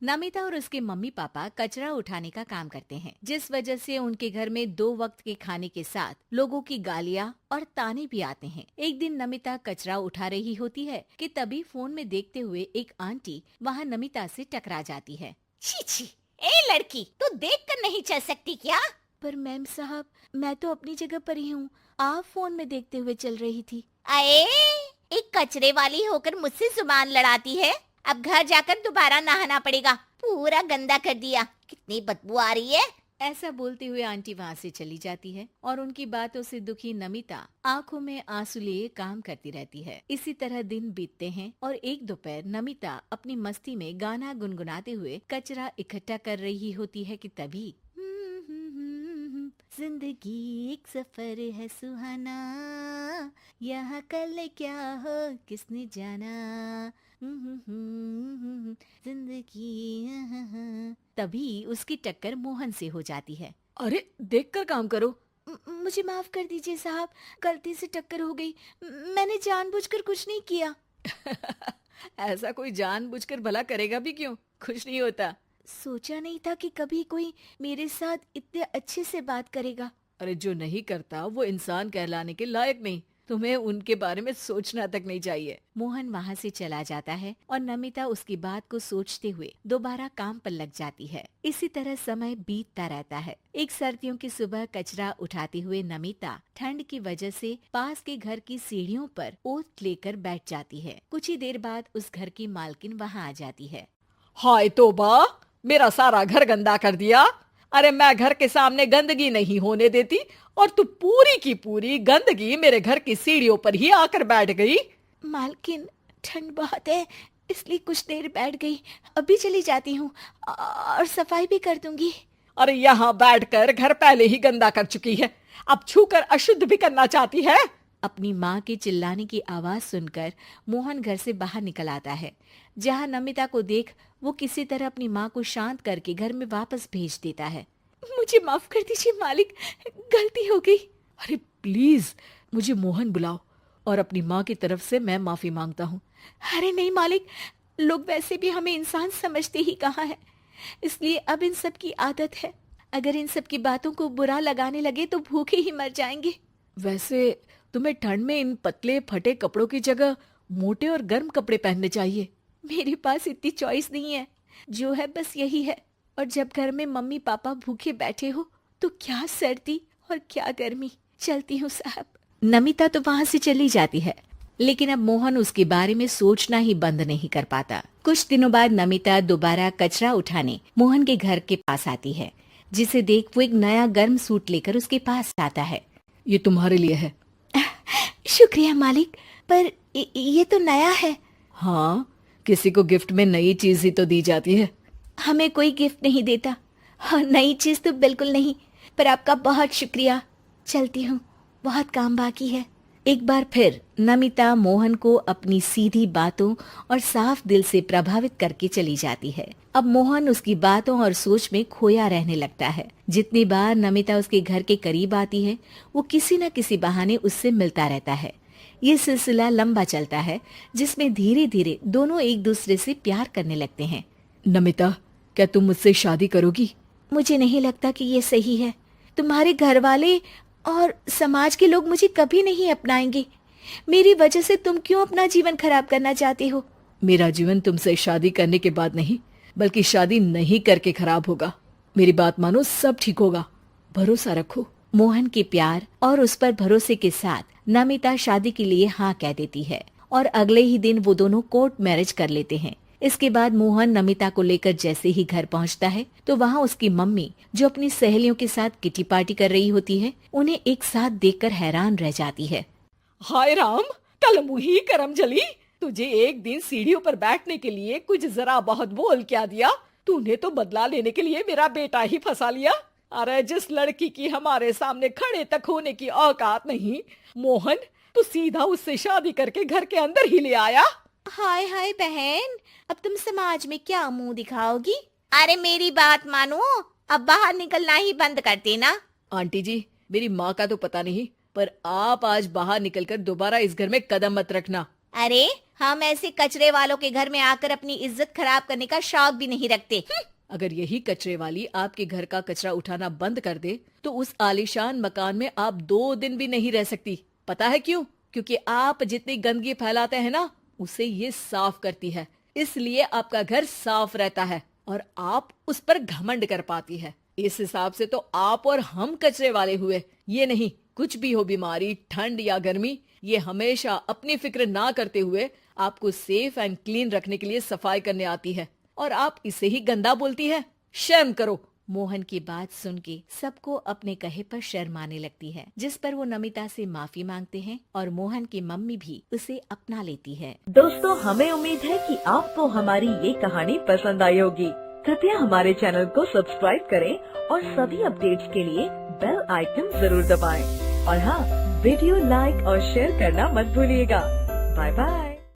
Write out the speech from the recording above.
नमिता और उसके mummy papa कचरा उठाने का काम करते हैं, जिस वजह से उनके घर में 2 वक्त के खाने के साथ लोगों की गालियाँ और ताने भी आते हैं। एक दिन नमिता कचरा उठा रही होती है कि तभी फोन में देखते हुए एक आंटी वहाँ नमिता से टकरा जाती है। छी छी, ए लड़की, तू देख कर नहीं चल सकती क्या? पर मैम साहब, मैं तो अपनी जगह पर ही हूँ, आप फोन में देखते हुए चल रही थी। अरे, एक कचरे वाली होकर मुझसे जुबान लड़ाती है। अब घर जाकर दोबारा नहाना पड़ेगा, पूरा गंदा कर दिया। कितनी बदबू आ रही है। ऐसा बोलते हुए आंटी वहाँ से चली जाती है और उनकी बातों से दुखी नमिता आंखों में आंसू लिए काम करती रहती है। इसी तरह दिन बीतते हैं और एक दोपहर नमिता अपनी मस्ती में गाना गुनगुनाते हुए कचरा इकट्ठा कर रही होती है कि तभी जिंदगी एक सफर है सुहाना, यहाँ कल क्या हो किसने जाना, जिंदगी। तभी उसकी टक्कर मोहन से हो जाती है। अरे देखकर काम करो। मुझे माफ कर दीजिए साहब, गलती से टक्कर हो गई, मैंने जानबूझकर कुछ नहीं किया। ऐसा कोई जानबूझकर भला करेगा भी क्यों, खुश नहीं होता। सोचा नहीं था कि कभी कोई मेरे साथ इतने अच्छे से बात करेगा। अरे जो नहीं करता वो इंसान कहलाने के लायक नहीं, तुम्हें उनके बारे में सोचना तक नहीं चाहिए। मोहन वहाँ से चला जाता है और नमिता उसकी बात को सोचते हुए दोबारा काम पर लग जाती है। इसी तरह समय बीतता रहता है। एक सर्दियों की सुबह कचरा उठाते हुए नमिता ठंड की वजह से पास के घर की सीढ़ियों पर ओत लेकर बैठ जाती है। कुछ ही देर बाद उस घर की मालकिन वहाँ आ जाती है। हाय तौबा, मेरा सारा घर गंदा कर दिया। अरे मैं घर के सामने गंदगी नहीं होने देती और तू पूरी की पूरी गंदगी मेरे घर की सीढ़ियों पर ही आकर बैठ गई। मालकिन, ठंड बहुत है इसलिए कुछ देर बैठ गई, अभी चली जाती हूँ और सफाई भी कर दूंगी। अरे यहाँ बैठकर घर पहले ही गंदा कर चुकी है, अब छूकर अशुद्ध भी करना चाहती है। अपनी माँ के चिल्लाने की आवाज सुनकर मोहन घर से बाहर निकल आता है, जहाँ नमिता को देख वो किसी तरह अपनी माँ को शांत करके घर में वापस भेज देता है। मुझे माफ कर दीजिए मालिक, गलती हो गई। अरे प्लीज मुझे मोहन बुलाओ और अपनी माँ की तरफ से मैं माफी मांगता हूँ। अरे नहीं मालिक, लोग वैसे भी हमें इंसान समझते ही कहाँ है, इसलिए अब इन सब की आदत है। अगर इन सब की बातों को बुरा लगाने लगे तो भूखे ही मर जाएंगे। वैसे तुम्हें ठंड में इन पतले फटे कपड़ों की जगह मोटे और गर्म कपड़े पहनने चाहिए। मेरे पास इतनी चॉइस नहीं है, जो है बस यही है। और जब घर में मम्मी पापा भूखे बैठे हो तो क्या सर्दी और क्या गर्मी। चलती हूँ साहब। नमिता तो वहाँ से चली जाती है, लेकिन अब मोहन उसके बारे में सोचना ही बंद नहीं कर पाता। कुछ दिनों बाद नमिता दोबारा कचरा उठाने मोहन के घर के पास आती है, जिसे देख वो एक नया गर्म सूट लेकर उसके पास आता है। ये तुम्हारे लिए है। शुक्रिया मालिक, पर ये तो नया है। हाँ, किसी को गिफ्ट में नई चीज ही तो दी जाती है। हमें कोई गिफ्ट नहीं देता, हाँ, नई चीज तो बिल्कुल नहीं, पर आपका बहुत शुक्रिया। चलती हूँ, बहुत काम बाकी है। एक बार फिर नमिता मोहन को अपनी सीधी बातों और साफ दिल से प्रभावित करके चली जाती है। अब मोहन उसकी बातों और सोच में खोया रहने लगता है। जितनी बार नमिता उसके घर के करीब आती है, वो किसी न किसी बहाने उससे मिलता रहता है। ये सिलसिला लंबा चलता है, जिसमें धीरे धीरे दोनों एक दूसरे से प्यार करने लगते हैं। नमिता, क्या तुम मुझसे शादी करोगी? मुझे नहीं लगता कि ये सही है। तुम्हारे घर वाले और समाज के लोग मुझे कभी नहीं अपनाएंगे। मेरी वजह से तुम क्यों अपना जीवन खराब करना चाहते हो? मेरा जीवन तुमसे शादी करने के बाद नहीं, बल्कि शादी नहीं करके खराब होगा। मेरी बात मानो, सब ठीक होगा, भरोसा रखो। मोहन के प्यार और उस पर भरोसे के साथ नमिता शादी के लिए हाँ कह देती है और अगले ही दिन वो दोनों कोर्ट मैरिज कर लेते हैं। इसके बाद मोहन नमिता को लेकर जैसे ही घर पहुंचता है तो वहाँ उसकी मम्मी, जो अपनी सहेलियों के साथ किटी पार्टी कर रही होती है, उन्हें एक साथ देखकर हैरान रह जाती है। हाय राम, कल मुही करम जली, तुझे एक दिन सीढ़ियों पर बैठने के लिए कुछ जरा बहुत बोल क्या दिया। तूने तो बदला लेने के लिए मेरा बेटा ही फंसा लिया। अरे जिस लड़की की हमारे सामने खड़े तक होने की औकात नहीं, मोहन, तू सीधा उससे शादी करके घर के अंदर ही ले आया। हाय हाय बहन, अब तुम समाज में क्या मुंह दिखाओगी? अरे मेरी बात मानो, अब बाहर निकलना ही बंद कर देना। आंटी जी, मेरी माँ का तो पता नहीं, पर आप आज बाहर निकलकर दोबारा इस घर में कदम मत रखना। अरे हम ऐसे कचरे वालों के घर में आकर अपनी इज्जत खराब करने का शौक भी नहीं रखते। अगर यही कचरे वाली आपके घर का कचरा उठाना बंद कर दे तो उस आलीशान मकान में आप 2 दिन भी नहीं रह सकती। पता है क्यों? क्योंकि आप जितनी गंदगी फैलाते हैं ना, उसे ये साफ करती है, इसलिए आपका घर साफ रहता है और आप उस पर घमंड कर पाती है। इस हिसाब से तो आप और हम कचरे वाले हुए। ये नहीं, कुछ भी हो, बीमारी, ठंड या गर्मी, ये हमेशा अपनी फिक्र ना करते हुए आपको सेफ एंड क्लीन रखने के लिए सफाई करने आती है और आप इसे ही गंदा बोलती है। शर्म करो। मोहन की बात सुन के सबको अपने कहे पर शर्म आने लगती है, जिस पर वो नमिता से माफी मांगते हैं और मोहन की मम्मी भी उसे अपना लेती है। दोस्तों, हमें उम्मीद है कि आपको हमारी ये कहानी पसंद आई होगी। कृपया हमारे चैनल को सब्सक्राइब करें और सभी अपडेट्स के लिए बेल आइकन जरूर दबाएं। और हाँ, वीडियो लाइक और शेयर करना मत भूलिएगा। Bye bye.